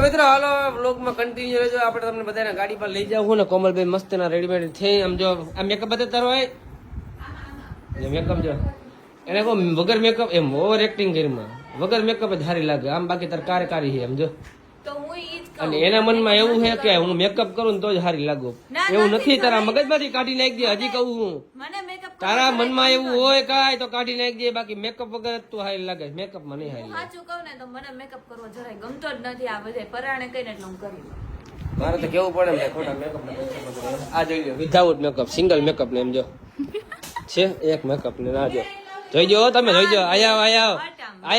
મિત્રો હાલો વ્લોગમાં કન્ટિન્યુ રહેજો. આપણે તમને બધાને ગાડી પર લઈ જાવ ને કોમલબેન મસ્તના રેડીમેડ થઈ. આમ જો આ મેકઅપ બતાવતા હોય મેકઅપ જો એને કહો વગર મેકઅપ એમ ઓવર એક્ટિંગ કરીમાં વગર મેકઅપ જ સારી લાગે. આમ બાકી તાર કારી છે એમ જો. અને એના મનમાં એવું છે કે હું મેકઅપ કરું ને તો જ સારી લાગુ. એવું નથી, તારા મગજમાંથી કાઢી નાખી દે. હજી કહું હું તારા મનમાં એવું હોય કાંઈ તો કાઢી નાખી દે. બાકી મેકઅપ વગર તું સારી લાગે, મેકઅપ માં નહીં સારી લાગે. સાચું કહું ને તો મને મેકઅપ કરવો જરાય ગમતો જ નથી. આ બધે પરાણે કઈને એટલે હું કરી મારે તો કેવું પડે ને ખોટા મેકઅપ. આ જોઈ લો વિધાઉટ મેકઅપ સિંગલ મેકઅપ ને એમ જો છે એક મેકઅપ ને ના જો જોઈજો તમે જોઈજો. આયા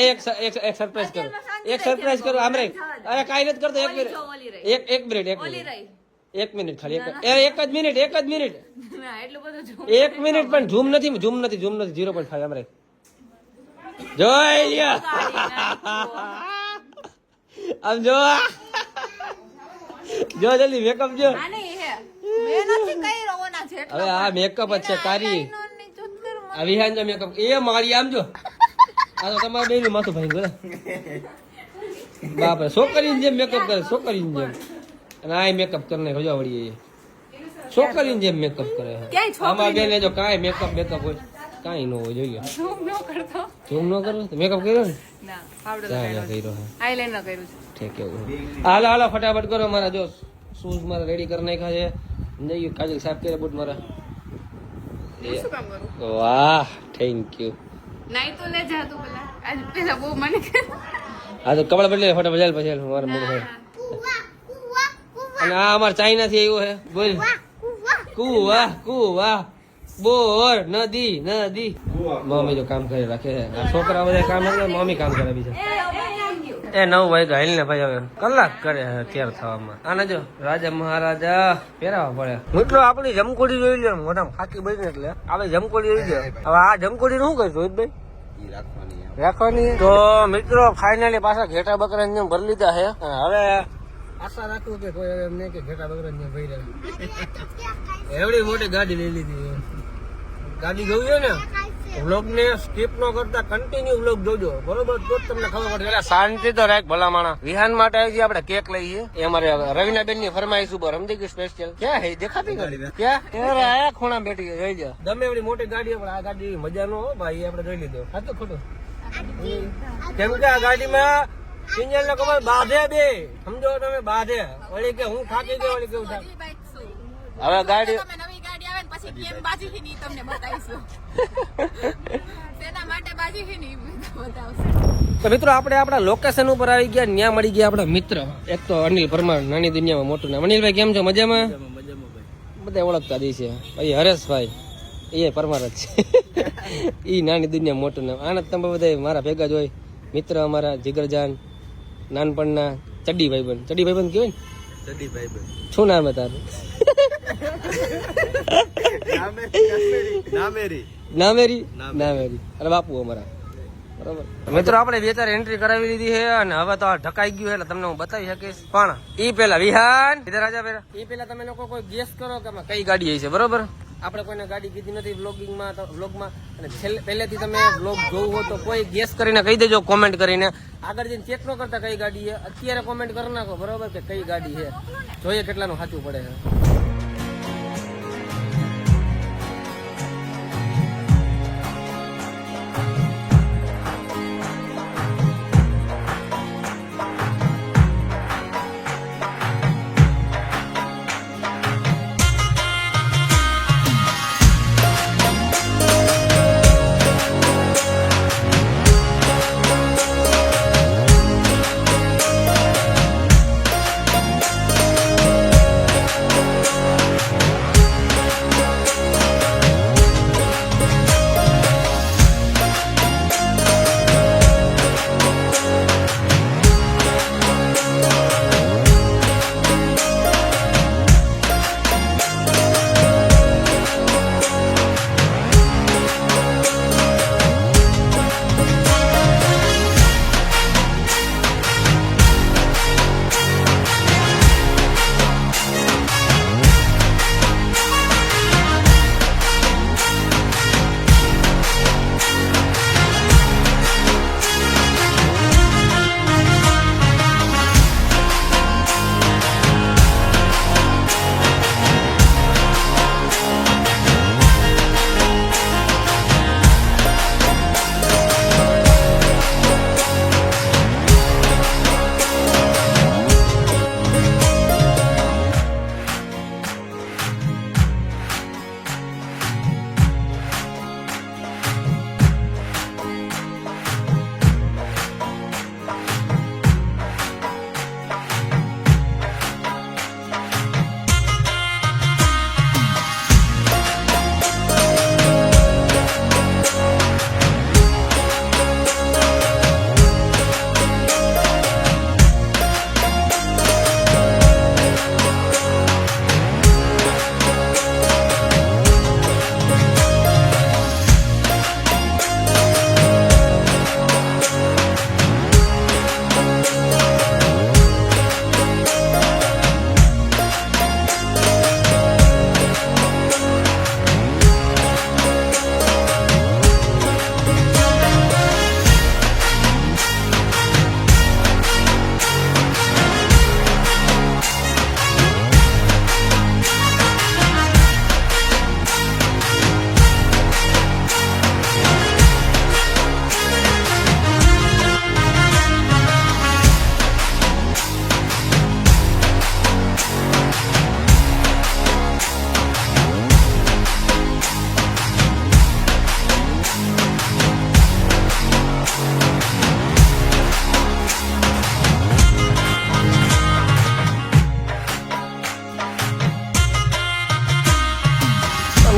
એક સરપ્રાઈઝ કરો, એક સરપ્રાઈઝ કરો. આમ રે અરે કાઈ નથી કરતો. એક મિનિટ ખાલી એક જ મિનિટ એટલું બધું એક મિનિટ પણ ઝૂમ નથી 0.5 આમ રે જોઈ લ્યો આમ જો જલ્દી મેકઅપ જો. હવે આ મેકઅપ જ છે કારી. આ વિહાન જો મેકઅપ એ મારી આમ જો. આ તો તમારે બેનું માથું ભાઈ ગયો બાપરે. છોકરીને જેમ મેકઅપ કરે, છોકરીને જેમ. અને આ મેકઅપ કરીને રજા વળી છોકરીને જેમ મેકઅપ કરે. આમાં બેને જો કાંઈ મેકઅપ હોય કાંઈ ન હોય. જોઈએ ઝૂમ ન કરો તો મેકઅપ કર્યો ને ઠીક એવું. હાલો ફટાફટ કરો. મારા જો શૂઝ મારા રેડી કરી નાખ્યા છે. જઈએ કાજલ સાહેબ કરે બુટ મારા. વાહ થેન્ક યુ. હા તો કપડા બદલે ફટાફટ બજાલ પછી મારા મૂળ હોય. અને આ અમારા ચાઇના થી આવ્યો હે. બોલ કુવા બોર નદી મમ્મી જો કામ કરી રાખે. આ છોકરા બધા કામ કરે, મમ્મી કામ કરે બીજા. એ 9 વાગ્યા હેલ ને ભાઈ હવે કલાક કરે તૈયાર થવામાં. આને જો રાજા મહારાજા પહેરાવા પડે. મિત્રો આપણી જમકોડી જોઈ લે મોઢામાં ફાકી બની એટલે આપણે જમકોડી જોઈ લે. હવે આ જમકોડી શું કરીશું રોહિતભાઈ? રાખવાની. તો મિત્રો ફાઇનલી પાછા ઘેટા બકરા જેમ ભરી લીધા છે. હવે આશા રાખું કે કોઈ એમ નહીં કે ઘેટા બકરા જેમ ભરી રહ્યા. એવડી મોટી ગાડી લઈ લીધી. ગાડી જોઈ ને વ્લોગ ને સ્કીપ નો કરતા કન્ટિન્યુ વ્લોગ જોજો બરોબર, તો તમને ખબર પડે. શાંતિ તો રાખ ભલા માણા. વિહાન માટે આવી આપણે કેક લઈએ. એ અમારે રવિનાબેન ની ફરમાઈશ ઉપર સમજી ગઈ સ્પેશિયલ. ક્યાં હે દેખાતી ગાડી ક્યાં આયા ખૂણા બેઠી જોઈ જા. ગમે એવડી મોટી ગાડી પણ આ ગાડી મજા નો ભાઈ આપણે જોઈ લીધો. સાચું ખોટું? કેમ કે આ ગાડીમાં સિંગલ ને ખબર બાંધે બે સમજો તમે બાંધે. વળી કે હું થાકી ગયો વળી કેવું થાય. હવે ગાડી તો મિત્રો આપણે આપણા લોકેશન ઉપર આવી ગયા. ત્યાં મળી ગયા આપણા મિત્ર. એક તો અનિલ પરમાર, નાની દુનિયામાં મોટું નામ. અનિલભાઈ કેમ છો? મજામાં? બધા ઓળખતા દઈ છે ભાઈ. હરેશભાઈ એ પરમાર જ છે. એ નાની દુનિયા મોટું નામ. આનંદ તમે બધા મારા ભેગા જ હોય. મિત્ર અમારા જીગરજાન નાનપણના ચડ્ડી ભાઈબંધ. ચડ્ડી ભાઈબંધ કહેવાય ને? ચડ્ડી ભાઈબંધ. શું નામ તારું? નામેરી. અરે બાપુ અમારા બરોબર. મિત્રો આપણે બે ચાર એન્ટ્રી કરાવી લીધી છે અને હવે તો ઢકાઈ ગયું એટલે તમને હું બતાવી શકીશ. પણ ઈ પેલા વિહાન રાજા ઈ પેલા તમે લોકો કોઈ ગેસ કરો કે કઈ ગાડી છે બરોબર. આપણે કોઈને ગાડી કીધી નથી વ્લોગમાં. અને પહેલેથી તમે વ્લોગ જોવું હોય તો કોઈ ગેસ કરીને કહી દેજો કોમેન્ટ કરીને. આગળ જઈને ચેક ન કરતા કઈ ગાડી છે. અત્યારે કોમેન્ટ કરી નાખો બરોબર કે કઈ ગાડી છે. જોઈએ કેટલાનું સાચું પડે છે.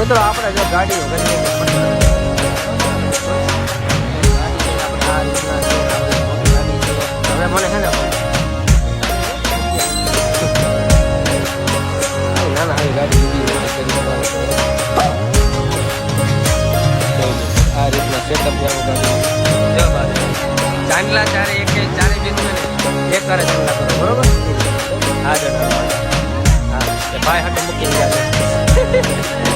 મિત્રો આપણે જો ગાડીઓ કરીએ હવે મને છે ને ના ના આવી ગાડી લીધી આ રીતના સેટઅપ ચાંદલા ચારે એક ચારે બિંદુ ને એક કરે ચાંદલા કરો બરોબર હા ભાઈ હાટે મૂકી ગયા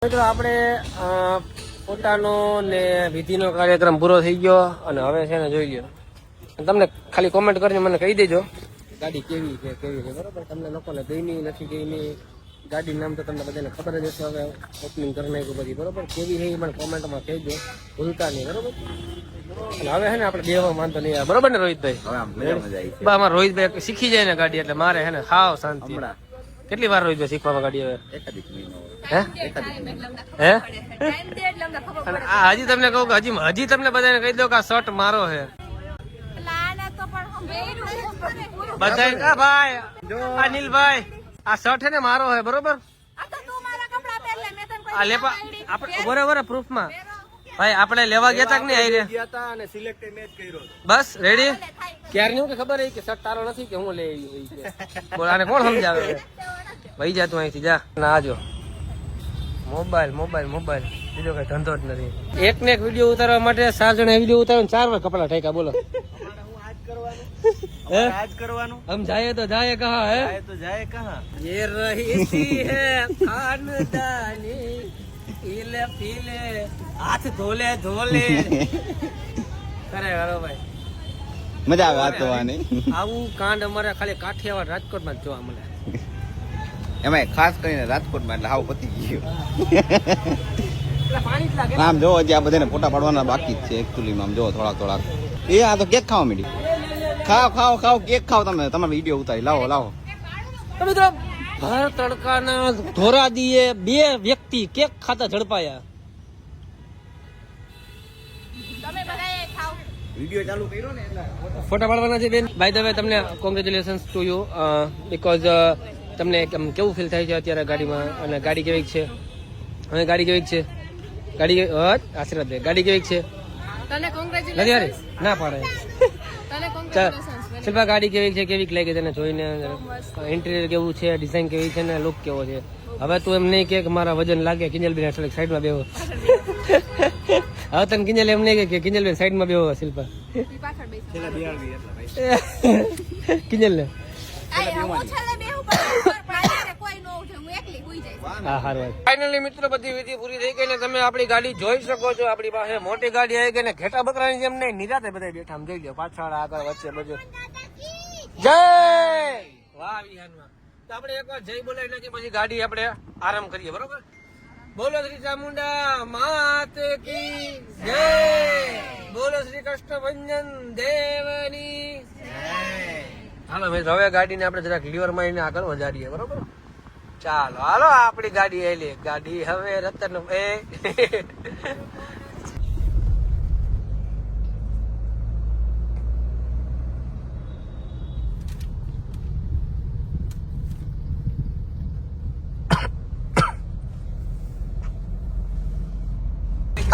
મિત્રો આપણે પોતાનો ને વિધિનો કાર્યક્રમ પૂરો થઈ ગયો અને હવે છે ને જોઈ લ્યો તમને ખાલી કોમેન્ટ કરીને મને કહી દેજો ગાડી કેવી છે કેવી છે બરોબર તમને લોકોને ગઈની નથી ગઈની ગાડીનું નામ તો તમને બધાને ખબર જ હશે હવે ઓપનિંગ કરી નાખ્યું બધી બરોબર કેવી છે એ પણ કોમેન્ટમાં કહેજો ભૂલતા નહીં બરોબર અને હવે છે ને આપણે બેવા માનતો નહીં આવે બરોબર ને રોહિતભાઈ બા અમારે રોહિતભાઈ શીખી જાય ને ગાડી એટલે મારે છે ને હાવ શાંતિ કેટલી વાર રોહિતભાઈ શીખવામાં ગાડી હવે હજી તમને કહું કે હજી તમને બધાને કહી દો કે આ શર્ટ મારો છે બધા ભાઈ અનિલભાઈ આ શર્ટ છે ને મારો છે બરોબર આ લેપા આપણે બરોબર પ્રૂફમાં ભાઈ આપણે લેવા ગયા તા કે નહીં આવી રહ્યા અને સિલેક્ટ મેચ કર્યો બસ રેડી ક્યારની હું કે ખબર છે કે શર્ટ તારો નથી કે હું લઈ આવી બોલ આને કોણ સમજાવે ભાઈ જા તું અહીંથી જા ના આજો મોબાઈલ મોબાઈલ મોબાઈલ બીજો કઈ ધંધો જ નથી એક ને એક વિડીયો ઉતારવા માટે 4 જણા વિડીયો ઉતારો 4 વાર કપડા ઠેકા બોલો आज करवानो हम जाए तो जाए कहाँ है जाए तो जाए कहाँ ये रही है खानदानी पीले पीले हाथ धोले धोले करे करो भाई मजा આવે આ તો આને આવું કાંડ અમારે ખાલી કાઠિયાવાડ રાજકોટમાં જ જોવા મળે એમાં ખાસ કરીને રાજકોટમાં એટલે હાવ પતી ગયો આમ જો હજી આ બધાને ફોટા પાડવાના બાકી જ છે એકચ્યુઅલીમાં આમ જો થોડાક એ આ તો કેક ખાવા માંડી ખાઓ કેક ખાઓ તમે તમારો વિડીયો ઉતારી લાવો તમે તો ભર તડકાના ધોરા દીએ 2 વ્યક્તિ કેક ખાતા ઝડપાયા તમે બધાએ ખાઓ વિડીયો ચાલુ કર્યો ને એટલે ફોટા પાડવાના છે બેન બાય ધ વે તમને કોંગ્રેચ્યુલેશન્સ ટુ યુ બીકોઝ તમને કેવું ફીલ થાય છે અત્યારે ગાડીમાં અને ગાડી કેવી છે હવે ગાડી કેવી છે ગાડી આશીર્વાદ દે ગાડી કેવી છે તને કોંગ્રેચ્યુલેશન્સ ના પાડે શિલ્પા ગાડી કેવી છે કેવી લાગી તને જોઈને ઇન્ટિરિયર કેવું છે ડિઝાઇન કેવી છે ને લુક કેવો છે હવે તું એમ નહીં કે મારા વજન લાગે કિંજલબેન સાઈડમાં બેહો હવે તને કિંજલ એમ નહીં કે કિંજલબેન સાઈડમાં બેહો શિલ્પા કિંજલ ને ફાઇનલી મિત્રો બધી વિધિ પૂરી થઈ ગઈ ને તમે આપણી ગાડી જોઈ શકો છો આપણી પાસે મોટી ગાડી આવી ગઈ ને ઘેટા બકરાની જેમ નહીં નિરાતે બધા બેઠા જોઈ લો પાછળ આગળ વચ્ચે બધું જય વાહ વિહાનમાં તો આપણે એકવાર જય બોલાવી નાખીએ પછી ગાડી આપણે આરામ કરીએ બરોબર બોલો શ્રી ચામુંડા માત કી જય બોલો શ્રી કૃષ્ણભંજન દેવની હાલો ભાઈ હવે ગાડીને આપણે જરાક લીવર મારીને આગળ વધારીએ બરોબર ચાલો હાલો આપણી ગાડી આવેલી ગાડી હવે રતન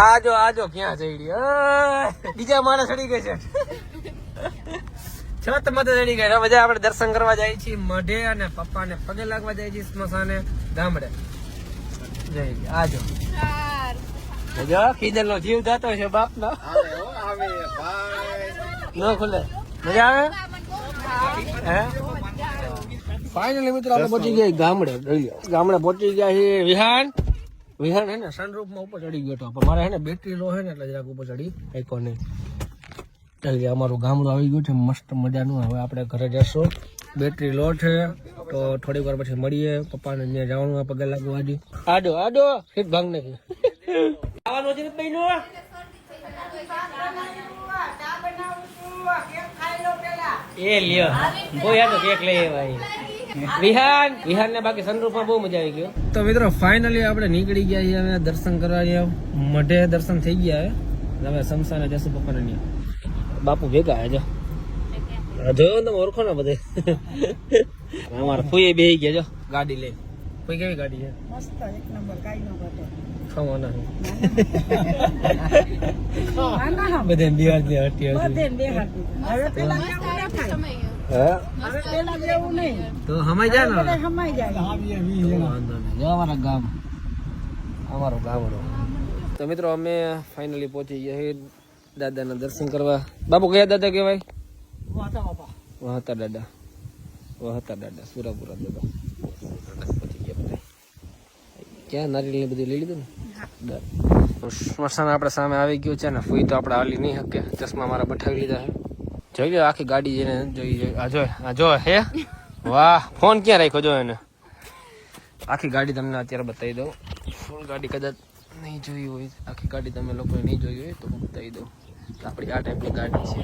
આજો ક્યાં જઈ રહી બીજા માણસ ચડી ગઈ છે છત મત ચડી ગઈ બધા આપણે દર્શન કરવા જાય છીએ મઢે અને પપ્પાને પગે લાગવા જાય છીએ સ્મશાને ગામડે જઈ આજો કિંજલ નો જીવ જતો છે બાપ નો ન ખુલે મજા આવે ફાઇનલી મિત્રો આપણે પહોંચી ગયા ગામડે પહોંચી ગયા છે વિહાન વિહાન હે ને સનરૂફ માં ઉપર ચડી ગયો હતો પણ મારે હે ને બેટરી લો હે ને એટલે જરાક ઉપર ચડી આઈકો નહીં. ચાલ અમારું ગામડું આવી ગયું છે મસ્ત મજાનું. હવે આપણે ઘરે જશું. બેટરી લો છે તો થોડીક વાર પછી મળીએ. પપ્પાને ત્યાં જવાનું પગે લાગવા હજી. આડો આડો સીટ ભાંગ નથી આવવાનું છે બહેનો. એ લ્યો બહુ યાદ કેક લઈ ભાઈ વિહાન ને બાકી સનરૂફ માં બહુ મજા આવી ગયો. તો મિત્રો ફાઇનલી આપણે નીકળી ગયા છીએ. હવે દર્શન કરવા ગયા મઢે દર્શન થઈ ગયા. હવે શમશાને જશું પપ્પાને ત્યાં. બાપુ ભેગા જો જોયો તમે ઓળખો ને બધે. અમારા ફૂઈ બેહી ગયા જો ગાડી લઈ. ફૂઈ કેવી ગાડી છે? મસ્ત એક નંબર કાઈ નો ઘટે. ખવાના બધે બિહાર થી હટી બધે બેહાડી. હવે પેલા જેવું ન થાય. હા હવે પેલા જેવું નહીં. તો હમાઈ જાય ને હવે હમાઈ જાય. વાંધો નહીં. જો અમારા ગામ અમારો ગામડો. તો મિત્રો અમે ફાઇનલી પહોંચી ગયા છીએ દાદાના દર્શન કરવા. બાપુ કયા દાદા કહેવાય? વાતા બાપા. વહતા દાદા સુરાપુરા દાદા. પહોંચી ગયા બધા. ક્યાં નારિયેળ બધું લઈ લીધું ને. સ્મશાન આપણે સામે આવી ગયું છે ને. ફૂઈ તો આપણે હાલી નહીં શકે. ચશ્મા મારા બઠાવી લીધા છે. જોઈ લો આખી ગાડી જેને જોઈ આ જો હે વાહ. ફોન ક્યાં રાખ્યો જો એને. આખી ગાડી તમને અત્યારે બતાવી દઉં. ફૂલ ગાડી કદાચ નહીં જોઈ હોય, આખી ગાડી તમે લોકોએ નહીં જોઈ હોય તો હું બતાવી દઉં. આપણી આ ટાઈપની ગાડી છે.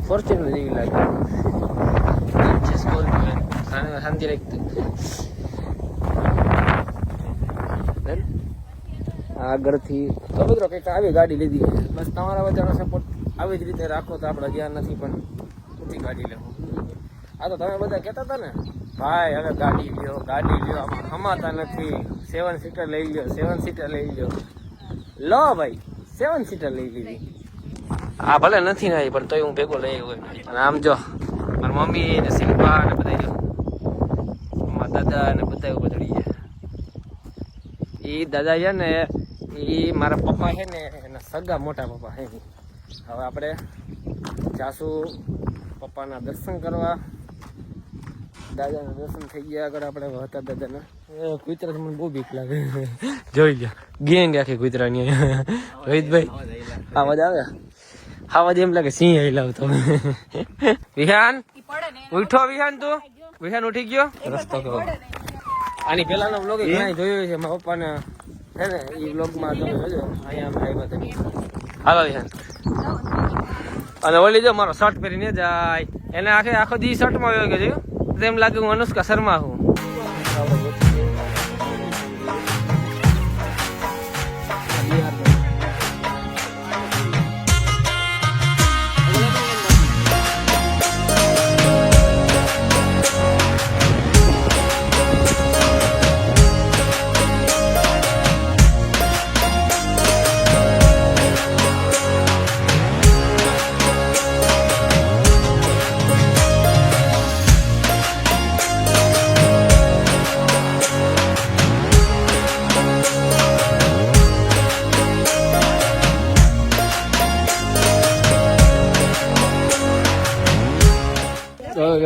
ફોર્ચ્યુનર જેવી લાગે છે. સ્કોર્પિયો શાંતિ રાખતું. આગળથી તો મિત્રો કંઈક આવી ગાડી લીધી. બસ તમારા બધાનો સપોર્ટ આવી જ રીતે રાખો તો આપણે ધ્યાન નથી પણ ઊંચી ગાડી લેવું. આ તો તમે બધા કહેતા હતા ને ભાઈ હવે ગાડી લ્યો આમાં હમાતા નથી. 7 સીટર લઈ લ્યો. લો ભાઈ 7 સીટર લઈ લીધી. આ ભલે નથી ને પણ તોય હું ભેગો લઈ આવ્યો. અને આમ જો મારી મમ્મી ને શિલ્પા ને બધા જો મારા દાદા ને બધા ઉપર ચડી ગયા. એ દાદા છે ને એ મારા પપ્પા છે ને એના સગા મોટા પપ્પા છે. હવે આપણે જાશું પપ્પાના દર્શન કરવા. દાદાના દર્શન થઈ ગયા. આગળ આપણે હતા દાદાના. કુતરા મને બહુ બીક લાગે. જોઈ ગયા ગેંગ આખી કુતરાની. રોહિતભાઈ આવાજ આવે? આવાજ એમ લાગે સિંહ હિલાવતો. વિહાન ઉઠો. વિહાન ઉઠી ગયો. રસ્તો કહો. આની પેલાનો વ્લોગ ઘણા જોયો છે મારા પપ્પાને છે ને. એ વ્લોગમાં તમે જોજો. અહીંયા અમે આવ્યા હતા. હાલો વિહાન. અને ઓલી જો મારો શર્ટ પહેરીને જાય એને આખો દી શર્ટમાં આવ્યો ગયો. એમ લાગે હું અનુષ્કા શર્મા હું.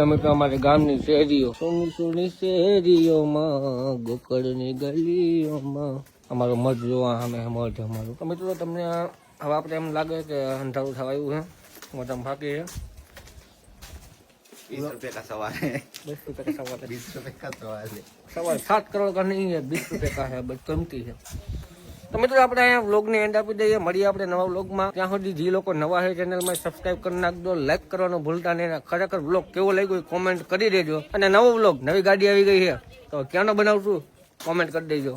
અમે તો અમારી ગામની શેરીઓ સોની શેરીઓમાં ગોકળની ગલીઓમાં અમારો મઠ જોવા અમે મઠ અમારું. તો મિત્રો તમને હવે આપણે એમ લાગે કે અંધારું થવા આવ્યું છે. મોટામાં ફાંકી છે. 20 रुपए का सवाल है. 10 रुपये का सवाल है. 20 रुपए का सवाल है. सवाल 7 करोड़ का नहीं है, 20 रुपये का है. बस किमती है. તો મિત્રો આપણે અહીંયા વ્લોગને એન્ડ આપી દઈએ. મળીએ આપણે નવા વ્લોગમાં. ત્યાં સુધી જે લોકો નવા છે ચેનલમાં સબસ્ક્રાઇબ કરી નાખજો. લાઈક કરવાનું ભૂલતા નહીં. ખરેખર વ્લોગ કેવો લાગ્યો એ કોમેન્ટ કરી દેજો. અને નવો વ્લોગ નવી ગાડી આવી ગઈ છે તો ક્યાંનો બનાવશું કોમેન્ટ કરી દેજો.